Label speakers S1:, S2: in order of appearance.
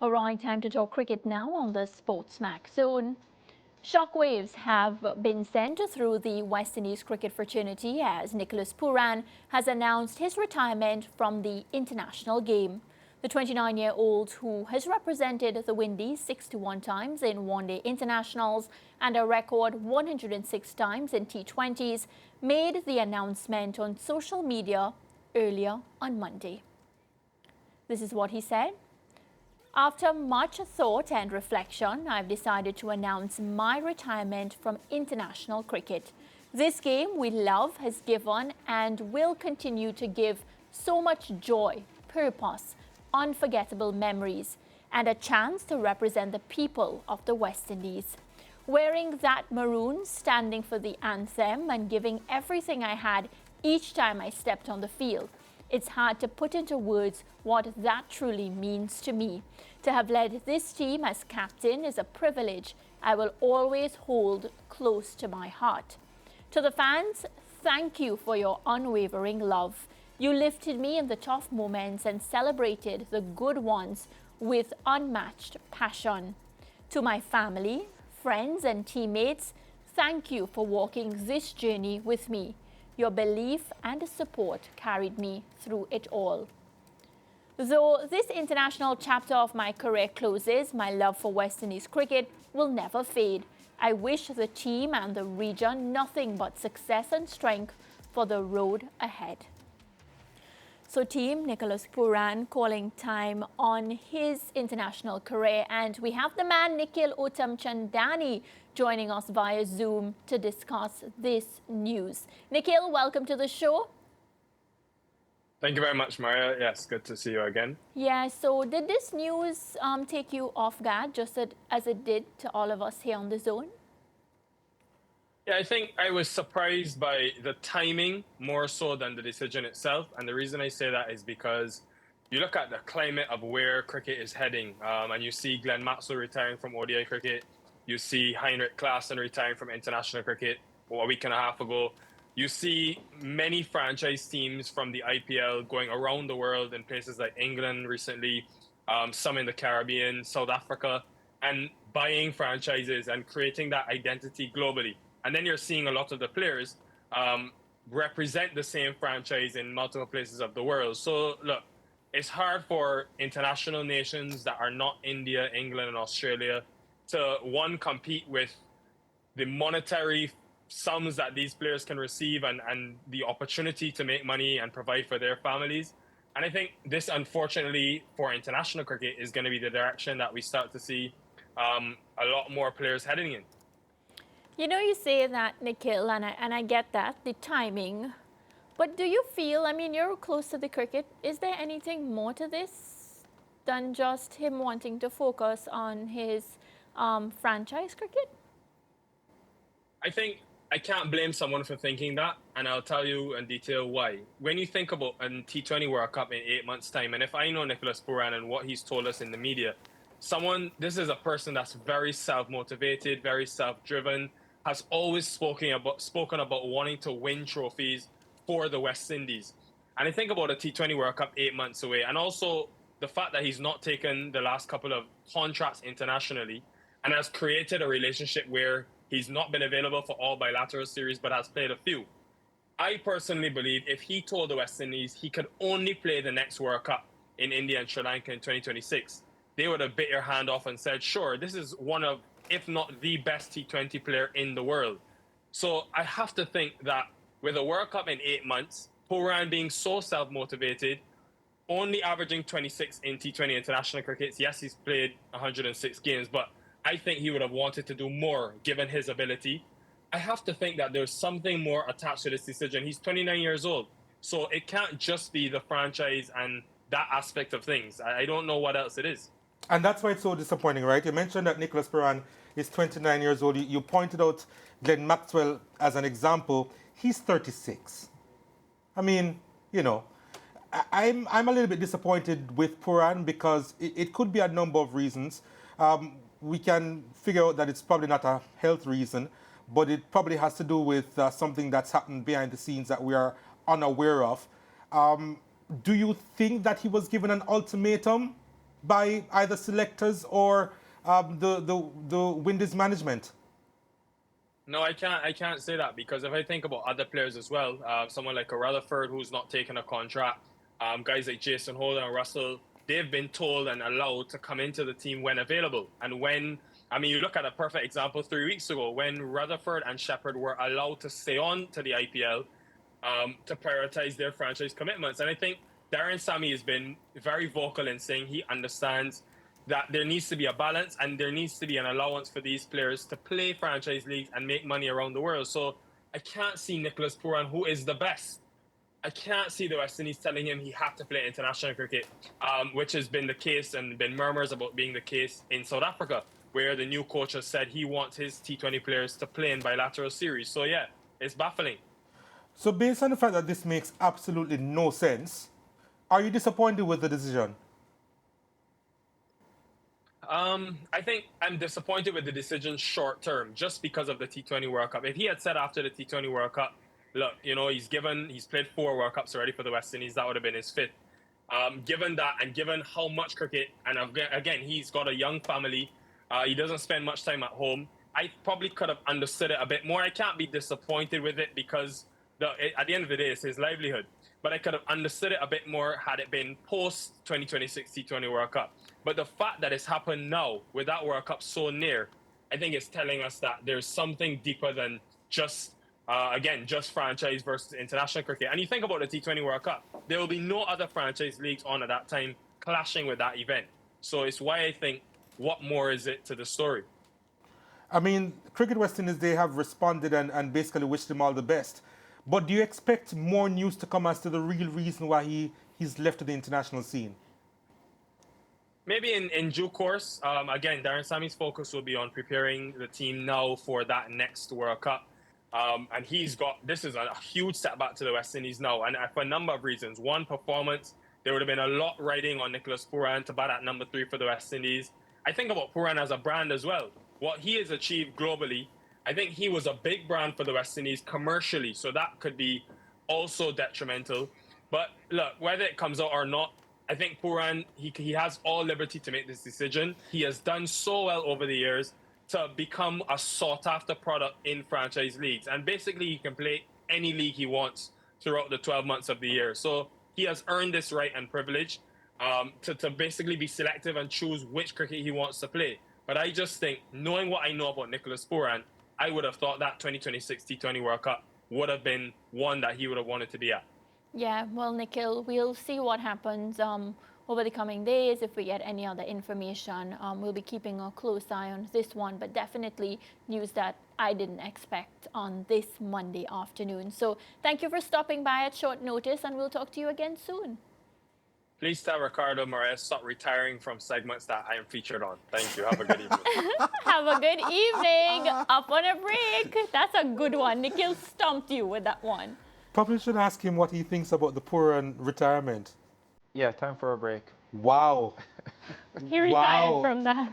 S1: All right, time to talk cricket now on the SportsMax Zone. Shockwaves have been sent through the West Indies cricket fraternity as Nicholas Pooran has announced his retirement from the international game. The 29-year-old, who has represented the Windies 61 times in one-day internationals and a record 106 times in T20s, made the announcement on social media earlier on Monday. This is what he said. After much thought and reflection, I've decided to announce my retirement from international cricket. This game we love has given and will continue to give so much joy, purpose, unforgettable memories, and a chance to represent the people of the West Indies. Wearing that maroon, standing for the anthem, and giving everything I had each time I stepped on the field. It's hard to put into words what that truly means to me. To have led this team as captain is a privilege I will always hold close to my heart. To the fans, thank you for your unwavering love. You lifted me in the tough moments and celebrated the good ones with unmatched passion. To my family, friends, and teammates, thank you for walking this journey with me. Your belief and support carried me through it all. Though this international chapter of my career closes, my love for West Indies cricket will never fade. I wish the team and the region nothing but success and strength for the road ahead. So team, Nicholas Puran calling time on his international career, and we have the man Nikhil Uttamchandani joining us via Zoom to discuss this news. Nikhil, welcome to the show.
S2: Thank you very much, Maria. Yes, good to see you again.
S1: Yeah, so did this news take you off guard, just as it did to all of us here on the zone?
S2: Yeah, I think I was surprised by the timing more so than the decision itself. And the reason I say that is because you look at the climate of where cricket is heading, and you see Glenn Maxwell retiring from ODI cricket. You see Heinrich Klaassen retiring from international cricket a week and a half ago. You see many franchise teams from the IPL going around the world in places like England recently, some in the Caribbean, South Africa, and buying franchises and creating that identity globally. And then you're seeing a lot of the players represent the same franchise in multiple places of the world. So look, it's hard for international nations that are not India, England, and Australia to, one, compete with the monetary sums that these players can receive and the opportunity to make money and provide for their families. And I think this, unfortunately, for international cricket is going to be the direction that we start to see a lot more players heading in.
S1: You know, you say that, Nikhil, and I get that, the timing. But do you feel, I mean, you're close to the cricket, is there anything more to this than just him wanting to focus on his franchise cricket?
S2: I think I can't blame someone for thinking that, and I'll tell you in detail why. When you think about a T20 World Cup in 8 months' time, and if I know Nicholas Puran and what he's told us in the media, this is a person that's very self-motivated, very self-driven, has always spoken about wanting to win trophies for the West Indies. And I think about a T20 World Cup 8 months away, and also the fact that he's not taken the last couple of contracts internationally and has created a relationship where he's not been available for all bilateral series but has played a few. I personally believe if he told the West Indies he could only play the next World Cup in India and Sri Lanka in 2026, they would have bit your hand off and said, sure, this is one of, if not the best T20 player in the world. So I have to think that with a World Cup in 8 months, Puran being so self-motivated, only averaging 26 in T20 international cricket. Yes, he's played 106 games, but I think he would have wanted to do more given his ability. I have to think that there's something more attached to this decision. He's 29 years old, so it can't just be the franchise and that aspect of things. I don't know what else it is.
S3: And that's why it's so disappointing, right? You mentioned that Nicholas Puran is 29 years old. You pointed out Glenn Maxwell as an example. He's 36. I mean, you know, I'm a little bit disappointed with Puran because it could be a number of reasons. We can figure out that it's probably not a health reason, but it probably has to do with something that's happened behind the scenes that we are unaware of. Do you think that he was given an ultimatum by either selectors or the Windies management?
S2: No, I can't say that because if I think about other players as well, someone like a Rutherford who's not taking a contract, guys like Jason Holder and Russell, they've been told and allowed to come into the team when available. And you look at a perfect example 3 weeks ago when Rutherford and Shepherd were allowed to stay on to the IPL to prioritize their franchise commitments. And I think Darren Sammy has been very vocal in saying he understands that there needs to be a balance and there needs to be an allowance for these players to play franchise leagues and make money around the world. So I can't see Nicholas Pooran, who is the best. I can't see the West Indies telling him he has to play international cricket, which has been the case and been murmurs about being the case in South Africa, where the new coach has said he wants his T20 players to play in bilateral series. So yeah, it's baffling.
S3: So based on the fact that this makes absolutely no sense, are you disappointed with the decision?
S2: I think I'm disappointed with the decision short term, just because of the T20 World Cup. If he had said after the T20 World Cup, look, he's played 4 World Cups already for the West Indies, that would have been his 5th. Given that and given how much cricket, and again, he's got a young family, he doesn't spend much time at home, I probably could have understood it a bit more. I can't be disappointed with it because at the end of the day, it's his livelihood. But I could have understood it a bit more had it been post 2026 T20 World Cup. But the fact that it's happened now, with that World Cup so near, I think it's telling us that there's something deeper than just franchise versus international cricket. And you think about the T20 World Cup, there will be no other franchise leagues on at that time clashing with that event. So it's why I think, what more is it to the story?
S3: I mean, Cricket West Indies, they have responded and basically wished him all the best. But do you expect more news to come as to the real reason why he's left the international scene?
S2: Maybe in due course. Again, Darren Sammy's focus will be on preparing the team now for that next World Cup. And this is a huge setback to the West Indies now, and for a number of reasons. One, performance. There would have been a lot riding on Nicholas Pooran to bat at number 3 for the West Indies. I think about Pooran as a brand as well. What he has achieved globally, I think he was a big brand for the West Indies commercially, so that could be also detrimental. But look, whether it comes out or not, I think Pooran, he has all liberty to make this decision. He has done so well over the years to become a sought-after product in franchise leagues. And basically, he can play any league he wants throughout the 12 months of the year. So he has earned this right and privilege to basically be selective and choose which cricket he wants to play. But I just think, knowing what I know about Nicholas Pooran, I would have thought that 2026 T20 World Cup would have been one that he would have wanted to be at.
S1: Yeah, well, Nikhil, we'll see what happens over the coming days. If we get any other information, we'll be keeping a close eye on this one, but definitely news that I didn't expect on this Monday afternoon. So thank you for stopping by at short notice, and we'll talk to you again soon.
S2: Please tell Ricardo Moraes stop retiring from segments that I am featured on. Thank you. Have a good evening.
S1: Have a good evening. Up on a break. That's a good one. Nikhil stumped you with that one.
S3: Probably should ask him what he thinks about the Pooran retirement.
S4: Yeah, time for a break.
S3: Wow.
S1: He retired from that.